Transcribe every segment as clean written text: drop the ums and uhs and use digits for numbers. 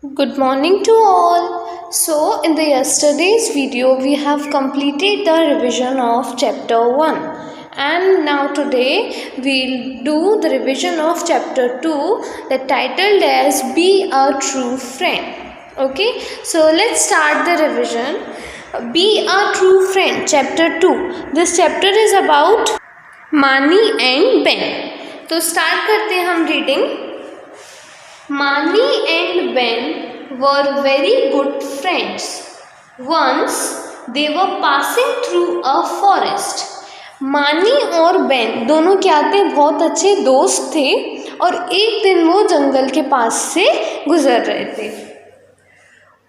Good morning to all. So, in the yesterday's video, we have completed the revision of chapter 1, and now today we'll do the revision of chapter 2, that titled as Be a True Friend. Okay, so let's start the revision. Be a True Friend, chapter 2. This chapter is about Mani and Ben. तो start करते हैं हम reading. Mani and Ben were very good friends. Once they were passing through a forest. मानी और Ben दोनों क्या थे, बहुत अच्छे दोस्त थे और एक दिन वो जंगल के पास से गुजर रहे थे.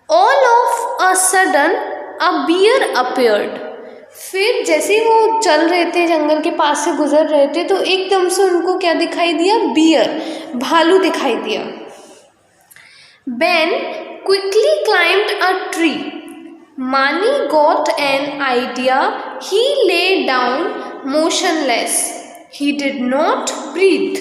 All of a sudden a bear appeared. फिर जैसे वो चल रहे थे, जंगल के पास से गुजर रहे थे, तो एकदम से उनको क्या दिखाई दिया? बियर, भालू दिखाई दिया. Ben quickly climbed a tree. Mani got an idea. He lay down motionless. He did not breathe.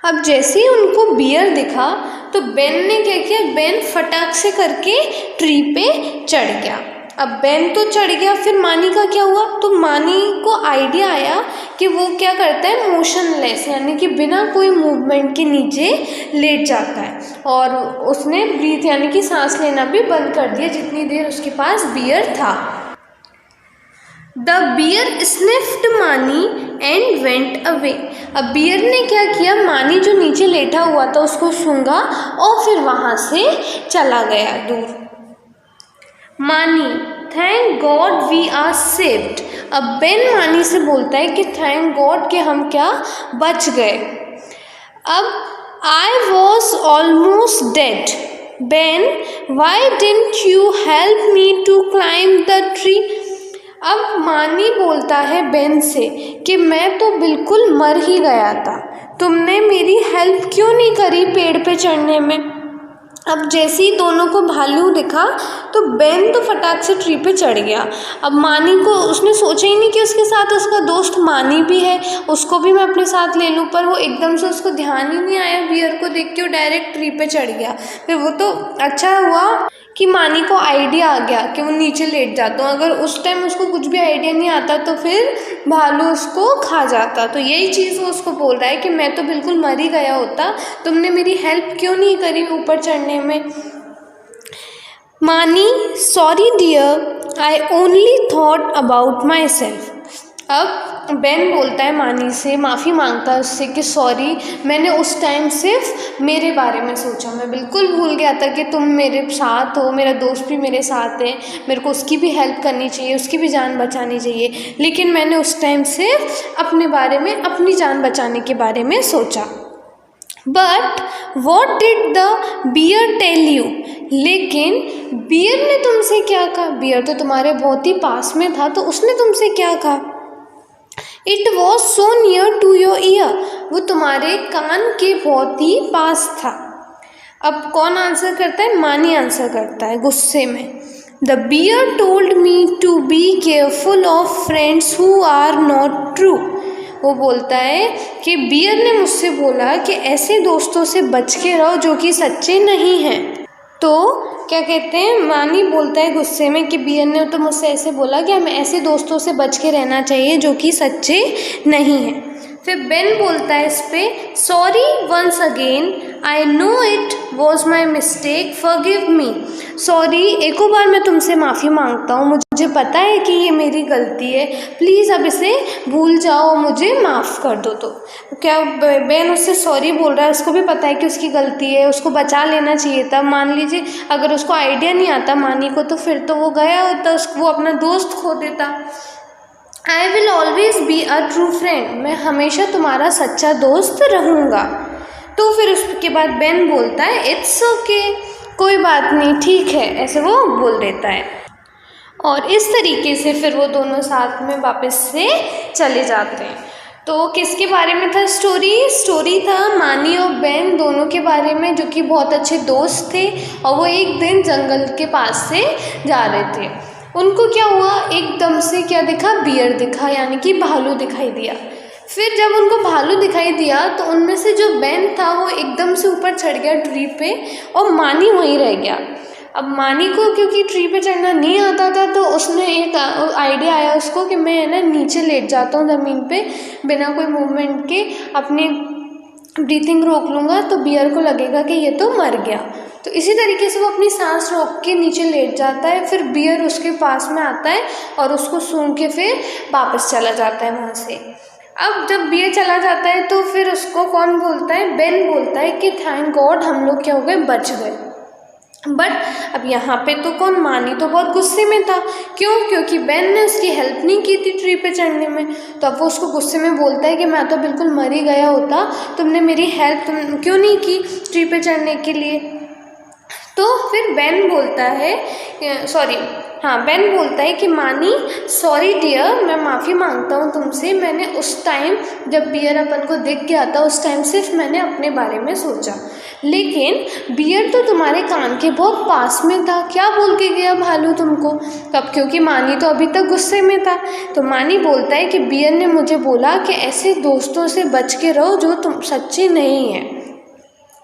अब जैसे ही उनको बियर दिखा तो बेन ने क्या किया? बेन फटाक से करके ट्री पे चढ़ गया. अब बेन तो चढ़ गया, फिर मानी का क्या हुआ? तो मानी को आइडिया आया कि वो क्या करता है, मोशनलेस यानी कि बिना कोई मूवमेंट के नीचे लेट जाता है, और उसने ब्रीथ यानी कि सांस लेना भी बंद कर दिया जितनी देर उसके पास बियर था. द बियर स्निफ्ड मानी एंड वेंट अवे. अब बियर ने क्या किया? मानी जो नीचे लेटा हुआ था उसको सूंघा और फिर वहाँ से चला गया दूर. Mani, thank God we are saved. अब बेन मानी से बोलता है कि थैंक गॉड कि हम क्या बच गए. अब I was almost dead. Ben, why didn't you help me to climb the tree. अब मानी बोलता है बेन से कि मैं तो बिल्कुल मर ही गया था, तुमने मेरी हेल्प क्यों नहीं करी पेड़ पे चढ़ने में. अब जैसे ही दोनों को भालू दिखा तो बेन तो फटाक से ट्री पे चढ़ गया. अब मानी को उसने सोचा ही नहीं कि उसके साथ उसका दोस्त मानी भी है, उसको भी मैं अपने साथ ले लूँ, पर वो एकदम से उसको ध्यान ही नहीं आया. बियर को देख के वो डायरेक्ट ट्री पे चढ़ गया. फिर वो तो अच्छा हुआ कि मानी को आइडिया आ गया कि वो नीचे लेट जाता हूँ. अगर उस टाइम उसको कुछ भी आइडिया नहीं आता तो फिर भालू उसको खा जाता. तो यही चीज़ वो उसको बोल रहा है कि मैं तो बिल्कुल मर ही गया होता, तुमने मेरी हेल्प क्यों नहीं करी ऊपर चढ़ने में. Manny, sorry dear, I only thought about myself. अब बेन बोलता है मानी से, माफ़ी मांगता है उससे कि सॉरी, मैंने उस टाइम सिर्फ मेरे बारे में सोचा, मैं बिल्कुल भूल गया था कि तुम मेरे साथ हो, मेरा दोस्त भी मेरे साथ है, मेरे को उसकी भी हेल्प करनी चाहिए, उसकी भी जान बचानी चाहिए, लेकिन मैंने उस टाइम सिर्फ अपने बारे में, अपनी जान बचाने के बारे में सोचा. But what did the bear tell you. लेकिन बियर ने तुमसे क्या कहा? बियर तो तुम्हारे बहुत ही पास में था, तो उसने तुमसे क्या कहा? It was so near to your ear. वो तुम्हारे कान के बहुत ही पास था. अब कौन आंसर करता है? मानी आंसर करता है गुस्से में. The bear told me to be careful of friends who are not true. वो बोलता है कि बियर ने मुझसे बोला कि ऐसे दोस्तों से बच के रहो जो कि सच्चे नहीं हैं. तो क्या कहते हैं, मानी बोलता है गुस्से में कि बियर ने तो मुझसे ऐसे बोला कि हमें ऐसे दोस्तों से बच के रहना चाहिए जो कि सच्चे नहीं हैं. फिर बेन बोलता है इस पे, sorry once again, I know it was my mistake, forgive me. Sorry, एको बार मैं तुमसे माफ़ी मांगता हूँ, मुझे पता है कि ये मेरी गलती है, प्लीज़ अब इसे भूल जाओ, मुझे माफ़ कर दो. तो क्या बेन उससे सॉरी बोल रहा है, उसको भी पता है कि उसकी गलती है, उसको बचा लेना चाहिए था. मान लीजिए अगर उसको आइडिया नहीं आता मानी को, तो फिर तो वो गया होता, वो अपना दोस्त खो देता. I will always be a true friend. मैं हमेशा तुम्हारा सच्चा दोस्त रहूँगा. तो फिर उसके बाद बेन बोलता है, इट्स ओके, कोई बात नहीं, ठीक है, ऐसे वो बोल देता है. और इस तरीके से फिर वो दोनों साथ में वापस से चले जाते हैं. तो किसके बारे में था स्टोरी था मानी और बेन दोनों के बारे में, जो कि बहुत अच्छे दोस्त थे और वो एक दिन जंगल के पास से जा रहे थे. उनको क्या हुआ, एकदम से क्या दिखा? बियर दिखा, यानी कि भालू दिखाई दिया. फिर जब उनको भालू दिखाई दिया तो उनमें से जो बेन था वो एकदम से ऊपर चढ़ गया ट्री पे और मानी वहीं रह गया। अब मानी को क्योंकि ट्री पे चढ़ना नहीं आता था तो उसने एक आइडिया आया उसको कि मैं है ना नीचे लेट जाता हूँ ज़मीन पे बिना कोई मूवमेंट के, अपनी ब्रीथिंग रोक लूँगा तो बियर को लगेगा कि ये तो मर गया। तो इसी तरीके से वो अपनी सांस रोक के नीचे लेट जाता है। फिर बियर उसके पास में आता है और उसको सूंघ के फिर वापस चला जाता है वहाँ से। अब जब बियर चला जाता है तो फिर उसको कौन बोलता है, बेन बोलता है कि थैंक गॉड हम लोग क्या हो गए, बच गए। बट अब यहाँ पे तो कौन, मानी तो बहुत गुस्से में था। क्यों? क्योंकि बेन ने उसकी हेल्प नहीं की थी ट्री पे चढ़ने में। तो अब वो उसको गुस्से में बोलता है कि मैं तो बिल्कुल मर ही गया होता, तुमने मेरी हेल्प क्यों नहीं की ट्री पे चढ़ने के लिए। तो फिर बेन बोलता है बेन बोलता है कि मानी सॉरी डियर, मैं माफ़ी मांगता हूँ तुमसे। मैंने उस टाइम जब बियर अपन को दिख गया था उस टाइम सिर्फ मैंने अपने बारे में सोचा, लेकिन बियर तो तुम्हारे कान के बहुत पास में था। क्या बोल के गया भालू तुमको? तब क्योंकि मानी तो अभी तक गुस्से में था तो मानी बोलता है कि बियर ने मुझे बोला कि ऐसे दोस्तों से बच के रहो जो तुम सच्चे नहीं हैं।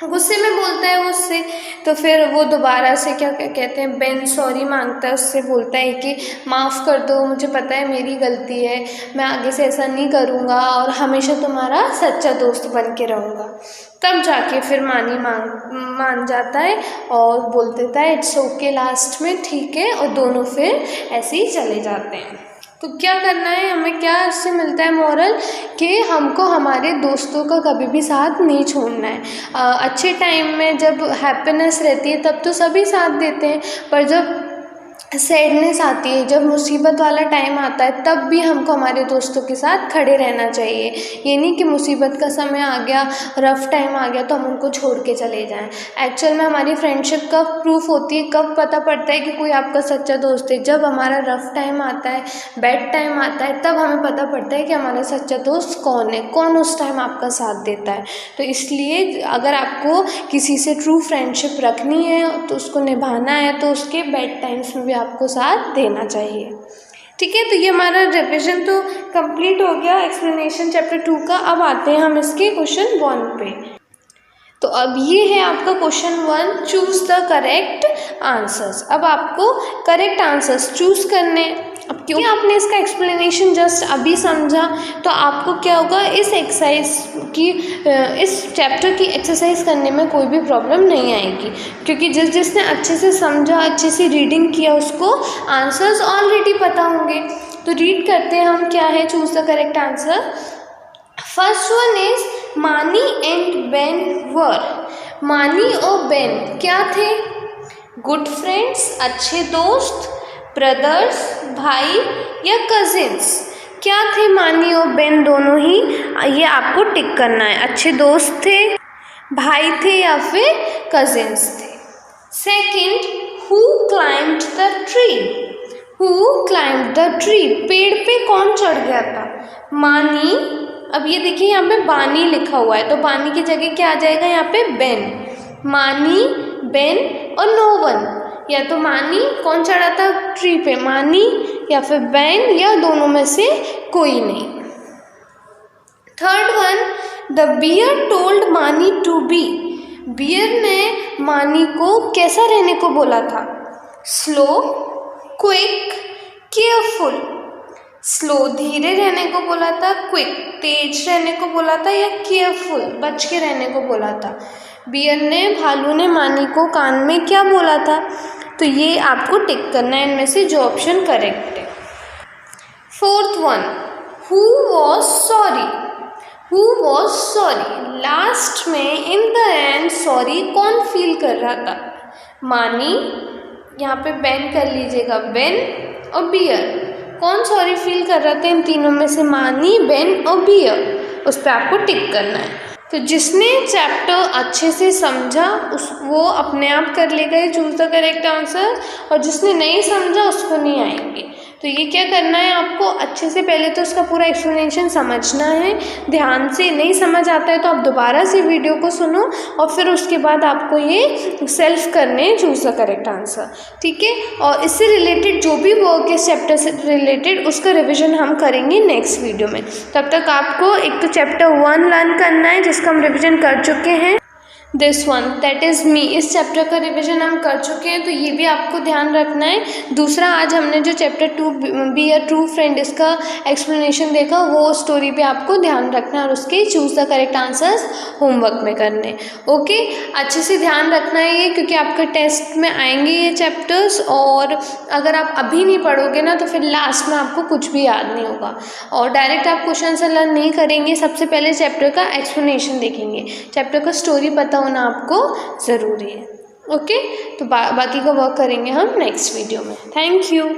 गुस्से में बोलता है वो उससे। तो फिर वो दोबारा से क्या कहते हैं, बेन सॉरी मांगता है उससे, बोलता है कि माफ़ कर दो, मुझे पता है मेरी गलती है, मैं आगे से ऐसा नहीं करूँगा और हमेशा तुम्हारा सच्चा दोस्त बन के रहूँगा। तब जाके फिर मानी मान जाता है और बोल देता है इट्स ओके लास्ट में, ठीक है, और दोनों फिर ऐसे ही चले जाते हैं। तो क्या करना है हमें, क्या इससे मिलता है मोरल, कि हमको हमारे दोस्तों का कभी भी साथ नहीं छोड़ना है। अच्छे टाइम में जब हैप्पीनेस रहती है तब तो सभी साथ देते हैं, पर जब सैडनेस आती है, जब मुसीबत वाला टाइम आता है, तब भी हमको हमारे दोस्तों के साथ खड़े रहना चाहिए। ये नहीं कि मुसीबत का समय आ गया, रफ़ टाइम आ गया तो हम उनको छोड़ के चले जाएं। एक्चुअल में हमारी फ्रेंडशिप कब प्रूफ होती है, कब पता पड़ता है कि कोई आपका सच्चा दोस्त है, जब हमारा रफ़ टाइम आता है, बैड टाइम आता है, तब हमें पता पड़ता है कि हमारा सच्चा दोस्त कौन है, कौन उस टाइम आपका साथ देता है। तो इसलिए अगर आपको किसी से ट्रू फ्रेंडशिप रखनी है तो उसको निभाना है, तो उसके बैड टाइम्स में भी आपको साथ देना चाहिए। ठीक है, तो ये हमारा रिविजन तो कंप्लीट हो गया एक्सप्लेनेशन चैप्टर 2 का। अब आते हैं हम इसके क्वेश्चन 1 पे। तो अब ये है आपका question 1, choose the correct answers. अब आपको करेक्ट आंसर्स चूज़ करने। अब क्योंकि आपने इसका एक्सप्लेनेशन जस्ट अभी समझा तो आपको क्या होगा, इस एक्सरसाइज की इस चैप्टर की एक्सरसाइज करने में कोई भी प्रॉब्लम नहीं आएगी, क्योंकि जिसने अच्छे से समझा, अच्छे से रीडिंग किया, उसको आंसर्स ऑलरेडी पता होंगे। तो रीड करते हैं हम, क्या है choose the correct answer. First one is मानी एंड बेन वर। मानी और बेन क्या थे? गुड फ्रेंड्स, अच्छे दोस्त, ब्रदर्स, भाई या कजिन्स। क्या थे मानी और बेन दोनों ही? ये आपको टिक करना है। अच्छे दोस्त थे, भाई थे या फिर कजिन्स थे। Second, who climbed the tree. Who climbed the tree, पेड़ पे कौन चढ़ गया था? मानी। अब ये देखिए यहाँ पे बानी लिखा हुआ है तो बानी की जगह क्या आ जाएगा यहाँ पे? बेन। मानी, बेन और नो वन। या तो मानी, कौन चढ़ा था ट्री पे? मानी या फिर बेन, या दोनों में से कोई नहीं। Third one, the bear told Manny to be. Bear ने मानी को कैसा रहने को बोला था? Slow, quick, careful. स्लो धीरे रहने को बोला था, क्विक तेज रहने को बोला था, या केयरफुल बच के रहने को बोला था। बियर ने, भालू ने मानी को कान में क्या बोला था? तो ये आपको टिक करना है इनमें से जो ऑप्शन करेक्ट है। Fourth one, who was sorry. Who was sorry, last में इन द एंड सॉरी कौन फील कर रहा था? मानी, यहाँ पे बेन कर लीजिएगा, बेन और बियर। कौन सॉरी फील कर रहा था इन तीनों में से? मानी, बेन और बियर। उस पर आपको टिक करना है। तो जिसने चैप्टर अच्छे से समझा वो अपने आप कर लेगा ये चूज़ द करेक्ट आंसर, और जिसने नहीं समझा उसको नहीं आएंगे। तो ये क्या करना है आपको, अच्छे से पहले तो उसका पूरा एक्सप्लेनेशन समझना है ध्यान से। नहीं समझ आता है तो आप दोबारा से वीडियो को सुनो और फिर उसके बाद आपको ये सेल्फ करने, चूज द करेक्ट आंसर, ठीक है। और इससे रिलेटेड जो भी वर्क है चैप्टर से रिलेटेड, उसका रिविजन हम करेंगे नेक्स्ट वीडियो में। तब तक आपको एक तो चैप्टर 1 लर्न करना है जिसका हम रिविजन कर चुके हैं, this one that is me, इस चैप्टर का रिवीजन हम कर चुके हैं, तो ये भी आपको ध्यान रखना है। दूसरा, आज हमने जो chapter 2 be a true friend, इसका एक्सप्लेनेशन देखा, वो स्टोरी पे आपको ध्यान रखना है और उसके choose the correct answers homework में करने। ओके, अच्छे से ध्यान रखना है ये, क्योंकि आपके टेस्ट में आएंगे ये चैप्टर्स, और अगर आप अभी नहीं पढ़ोगे ना तो फिर लास्ट में आपको कुछ भी याद नहीं होगा और डायरेक्ट आप क्वेश्चन आंसर लर्न नहीं करेंगे। सबसे पहले चैप्टर का एक्सप्लेनेशन देखेंगे, चैप्टर का स्टोरी पता होना आपको ज़रूरी है। ओके, तो बाकी का वर्क करेंगे हम नेक्स्ट वीडियो में। Thank you.